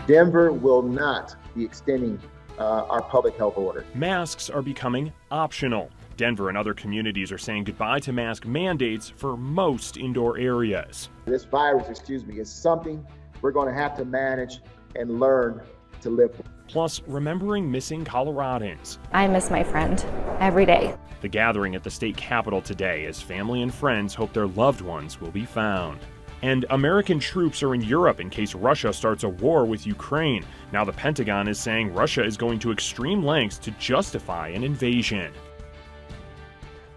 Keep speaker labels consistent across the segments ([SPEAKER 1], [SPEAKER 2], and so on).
[SPEAKER 1] Denver will not be extending our public health order.
[SPEAKER 2] Masks are becoming optional. Denver and other communities are saying goodbye to mask mandates for most indoor areas.
[SPEAKER 1] This virus, is something we're going to have to manage and learn to live with.
[SPEAKER 2] Plus, remembering missing Coloradans.
[SPEAKER 3] I miss my friend every day.
[SPEAKER 2] The gathering at the state capitol today as family and friends hope their loved ones will be found. And American troops are in Europe in case Russia starts a war with Ukraine. Now the Pentagon is saying Russia is going to extreme lengths to justify an invasion.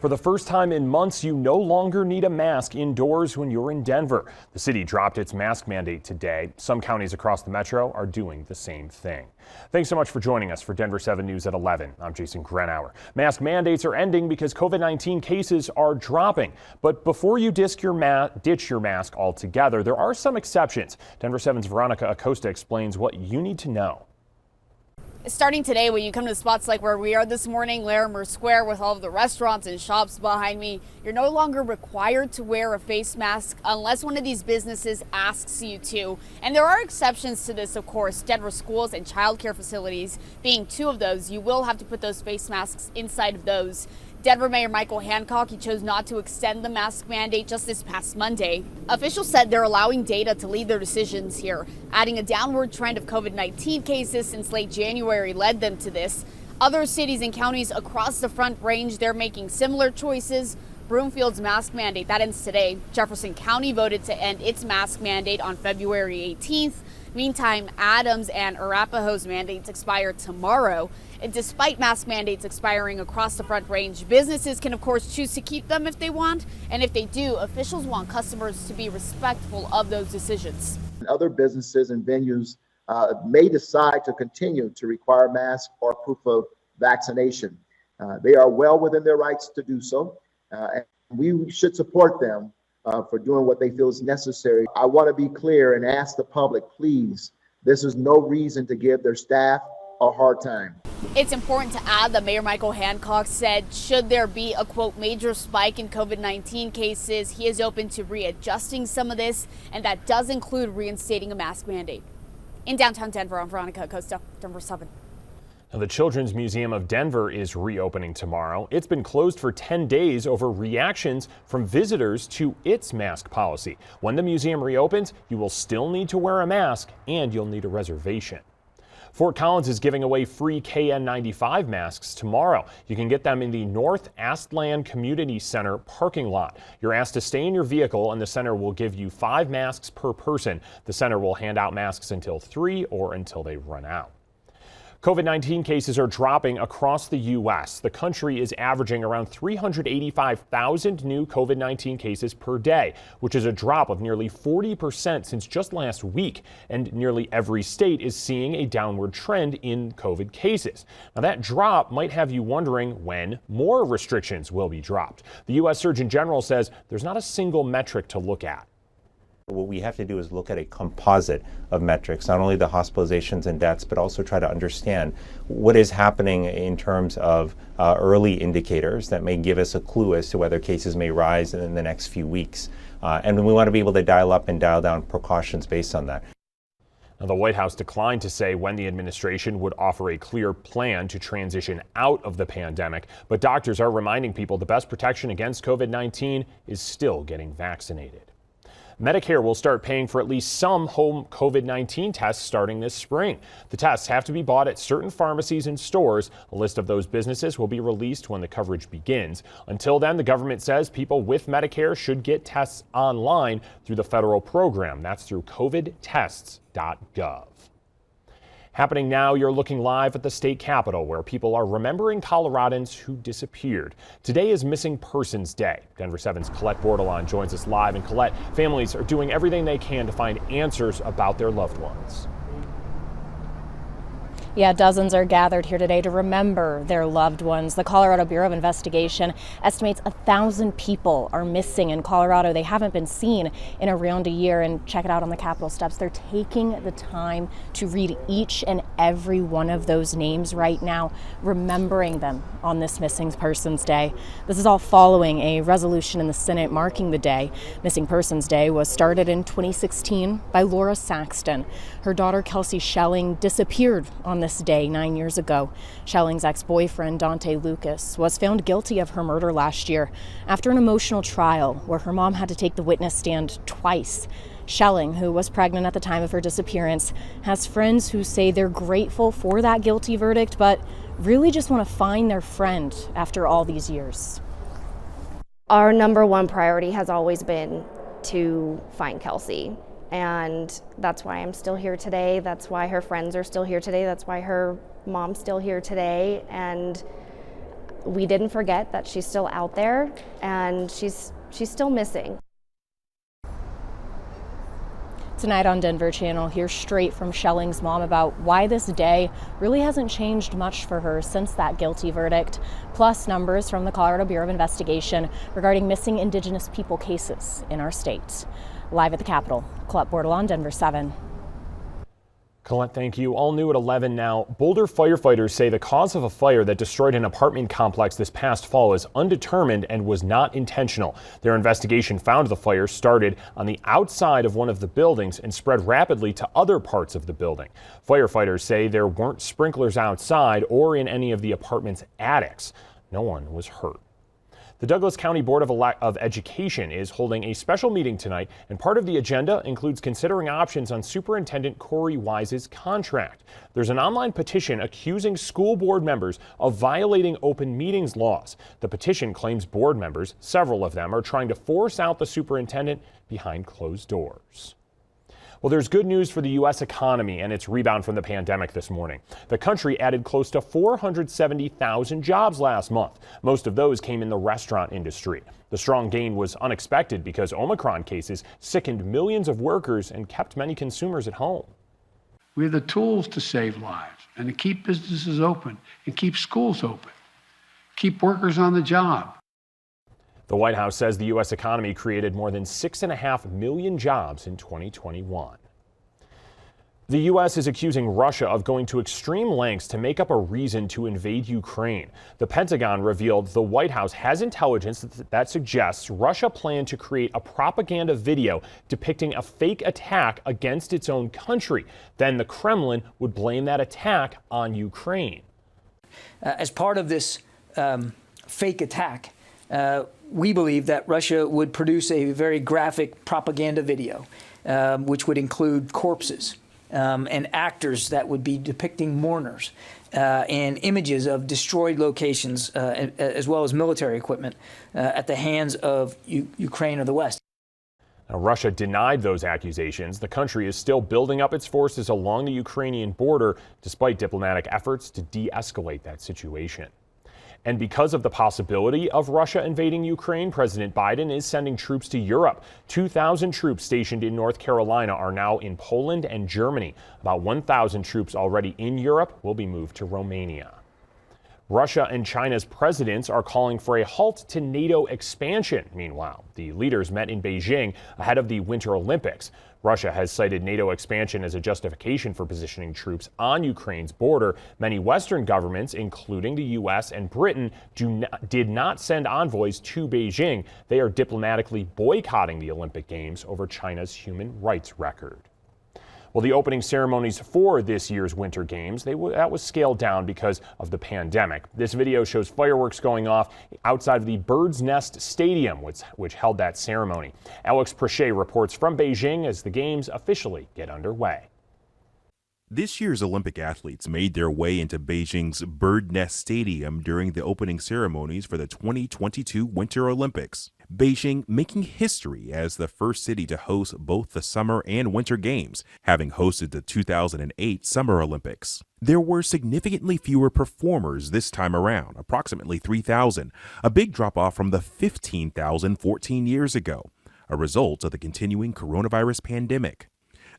[SPEAKER 2] For the first time in months, you no longer need a mask indoors when you're in Denver. The city dropped its mask mandate today. Some counties across the metro are doing the same thing. Thanks so much for joining us for Denver 7 News at 11. I'm Jason Grenauer. Mask mandates are ending because COVID-19 cases are dropping. But before you ditch your mask altogether, there are some exceptions. Denver 7's Veronica Acosta explains what you need to know.
[SPEAKER 4] Starting today, when you come to spots like where we are this morning, Larimer Square, with all of the restaurants and shops behind me, you're no longer required to wear a face mask unless one of these businesses asks you to. And there are exceptions to this, of course. Denver schools and childcare facilities being two of those. You will have to put those face masks inside of those. Denver Mayor Michael Hancock, he chose not to extend the mask mandate just this past Monday. Officials said they're allowing data to lead their decisions here, adding a downward trend of COVID-19 cases since late January led them to this. Other cities and counties across the Front Range, they're making similar choices. Broomfield's mask mandate, that ends today. Jefferson County voted to end its mask mandate on February 18th. Meantime, Adams and Arapahoe's mandates expire tomorrow. And despite mask mandates expiring across the Front Range, businesses can, of course, choose to keep them if they want. And if they do, officials want customers to be respectful of those decisions.
[SPEAKER 1] Other businesses and venues may decide to continue to require masks or proof of vaccination. They are well within their rights to do so, and we should support them for doing what they feel is necessary. I want to be clear and ask the public, please, this is no reason to give their staff a hard time.
[SPEAKER 4] It's important to add that Mayor Michael Hancock said should there be a, quote, major spike in COVID-19 cases, he is open to readjusting some of this, and that does include reinstating a mask mandate. In downtown Denver, I'm Veronica Acosta, Denver 7.
[SPEAKER 2] Now, the Children's Museum of Denver is reopening tomorrow. It's been closed for 10 days over reactions from visitors to its mask policy. When the museum reopens, you will still need to wear a mask and you'll need a reservation. Fort Collins is giving away free KN95 masks tomorrow. You can get them in the North Astland Community Center parking lot. You're asked to stay in your vehicle and the center will give you 5 masks per person. The center will hand out masks until 3 or until they run out. COVID-19 cases are dropping across the U.S. The country is averaging around 385,000 new COVID-19 cases per day, which is a drop of nearly 40% since just last week. And nearly every state is seeing a downward trend in COVID cases. Now, that drop might have you wondering when more restrictions will be dropped. The U.S. Surgeon General says there's not a single metric to look at.
[SPEAKER 5] What we have to do is look at a composite of metrics, not only the hospitalizations and deaths, but also try to understand what is happening in terms of early indicators that may give us a clue as to whether cases may rise in the next few weeks. And we want to be able to dial up and dial down precautions based on that.
[SPEAKER 2] Now, the White House declined to say when the administration would offer a clear plan to transition out of the pandemic, but doctors are reminding people the best protection against COVID-19 is still getting vaccinated. Medicare will start paying for at least some home COVID-19 tests starting this spring. The tests have to be bought at certain pharmacies and stores. A list of those businesses will be released when the coverage begins. Until then, the government says people with Medicare should get tests online through the federal program. That's through covidtests.gov. Happening now, you're looking live at the state capitol where people are remembering Coloradans who disappeared. Today is Missing Persons Day. Denver 7's Colette Bordelon joins us live. And Colette, families are doing everything they can to find answers about their loved ones.
[SPEAKER 3] Yeah, dozens are gathered here today to remember their loved ones. The Colorado Bureau of Investigation estimates 1,000 people are missing in Colorado. They haven't been seen in around a year. And check it out on the Capitol steps. They're taking the time to read each and every one of those names right now, remembering them on this Missing Persons Day. This is all following a resolution in the Senate marking the day. Missing Persons Day was started in 2016 by Laura Saxton. Her daughter, Kelsey Schelling, disappeared on this day 9 years ago. Schelling's ex-boyfriend, Dante Lucas, was found guilty of her murder last year after an emotional trial where her mom had to take the witness stand twice. Schelling, who was pregnant at the time of her disappearance, has friends who say they're grateful for that guilty verdict, but really just want to find their friend after all these years.
[SPEAKER 6] Our number one priority has always been to find Kelsey. And that's why I'm still here today. That's why her friends are still here today. That's why her mom's still here today. And we didn't forget that she's still out there and she's still missing.
[SPEAKER 3] Tonight on Denver Channel, hear straight from Schelling's mom about why this day really hasn't changed much for her since that guilty verdict, plus numbers from the Colorado Bureau of Investigation regarding missing Indigenous people cases in our state. Live at the Capitol, Colette Bordelon, Denver 7.
[SPEAKER 2] Colette, thank you. All new at 11 now. Boulder firefighters say the cause of a fire that destroyed an apartment complex this past fall is undetermined and was not intentional. Their investigation found the fire started on the outside of one of the buildings and spread rapidly to other parts of the building. Firefighters say there weren't sprinklers outside or in any of the apartment's attics. No one was hurt. The Douglas County Board of Education is holding a special meeting tonight, and part of the agenda includes considering options on Superintendent Corey Wise's contract. There's an online petition accusing school board members of violating open meetings laws. The petition claims board members, several of them, are trying to force out the superintendent behind closed doors. Well, there's good news for the U.S. economy and its rebound from the pandemic this morning. The country added close to 470,000 jobs last month. Most of those came in the restaurant industry. The strong gain was unexpected because Omicron cases sickened millions of workers and kept many consumers at home.
[SPEAKER 7] We have the tools to save lives and to keep businesses open and keep schools open, keep workers on the job.
[SPEAKER 2] The White House says the U.S. economy created more than 6.5 million jobs in 2021. The U.S. is accusing Russia of going to extreme lengths to make up a reason to invade Ukraine. The Pentagon revealed the White House has intelligence that suggests Russia planned to create a propaganda video depicting a fake attack against its own country. Then the Kremlin would blame that attack on Ukraine.
[SPEAKER 8] As part of this fake attack, we believe that Russia would produce a very graphic propaganda video, which would include corpses and actors that would be depicting mourners and images of destroyed locations, as well as military equipment at the hands of Ukraine or the West.
[SPEAKER 2] Now, Russia denied those accusations. The country is still building up its forces along the Ukrainian border, despite diplomatic efforts to de-escalate that situation. And because of the possibility of Russia invading Ukraine, President Biden is sending troops to Europe. 2,000 troops stationed in North Carolina are now in Poland and Germany. About 1,000 troops already in Europe will be moved to Romania. Russia and China's presidents are calling for a halt to NATO expansion. Meanwhile, the leaders met in Beijing ahead of the Winter Olympics. Russia has cited NATO expansion as a justification for positioning troops on Ukraine's border. Many Western governments, including the U.S. and Britain, did not send envoys to Beijing. They are diplomatically boycotting the Olympic Games over China's human rights record. Well, the opening ceremonies for this year's Winter Games, that was scaled down because of the pandemic. This video shows fireworks going off outside of the Bird's Nest Stadium, which held that ceremony. Alex Prochet reports from Beijing as the Games officially get underway.
[SPEAKER 9] This year's Olympic athletes made their way into Beijing's Bird Nest Stadium during the opening ceremonies for the 2022 Winter Olympics. Beijing making history as the first city to host both the Summer and Winter Games, having hosted the 2008 Summer Olympics. There were significantly fewer performers this time around, approximately 3,000, a big drop-off from the 15,000 14 years ago, a result of the continuing coronavirus pandemic.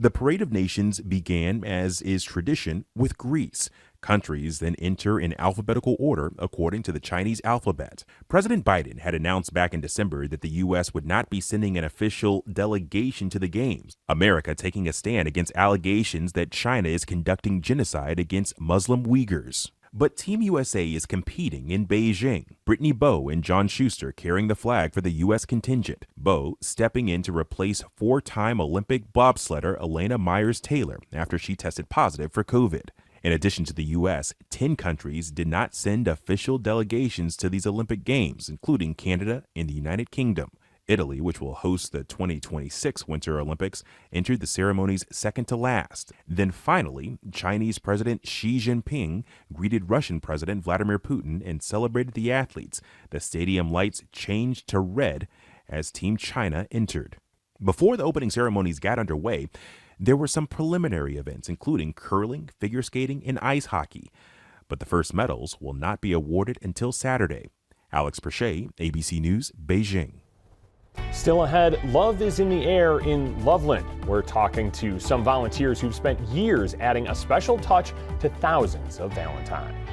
[SPEAKER 9] The Parade of Nations began, as is tradition, with Greece. Countries then enter in alphabetical order according to the Chinese alphabet. President Biden had announced back in December that the U.S. would not be sending an official delegation to the Games, America taking a stand against allegations that China is conducting genocide against Muslim Uyghurs. But Team USA is competing in Beijing. Brittany Bowe and John Schuster carrying the flag for the U.S. contingent. Bowe stepping in to replace four-time Olympic bobsledder Elena Myers-Taylor after she tested positive for COVID. In addition to the U.S., 10 countries did not send official delegations to these Olympic Games, including Canada and the United Kingdom. Italy, which will host the 2026 Winter Olympics, entered the ceremonies second to last. Then finally, Chinese President Xi Jinping greeted Russian President Vladimir Putin and celebrated the athletes. The stadium lights changed to red as Team China entered. Before the opening ceremonies got underway, there were some preliminary events, including curling, figure skating, and ice hockey. But the first medals will not be awarded until Saturday. Alex Perche, ABC News, Beijing.
[SPEAKER 2] Still ahead, love is in the air in Loveland. We're talking to some volunteers who've spent years adding a special touch to thousands of Valentines.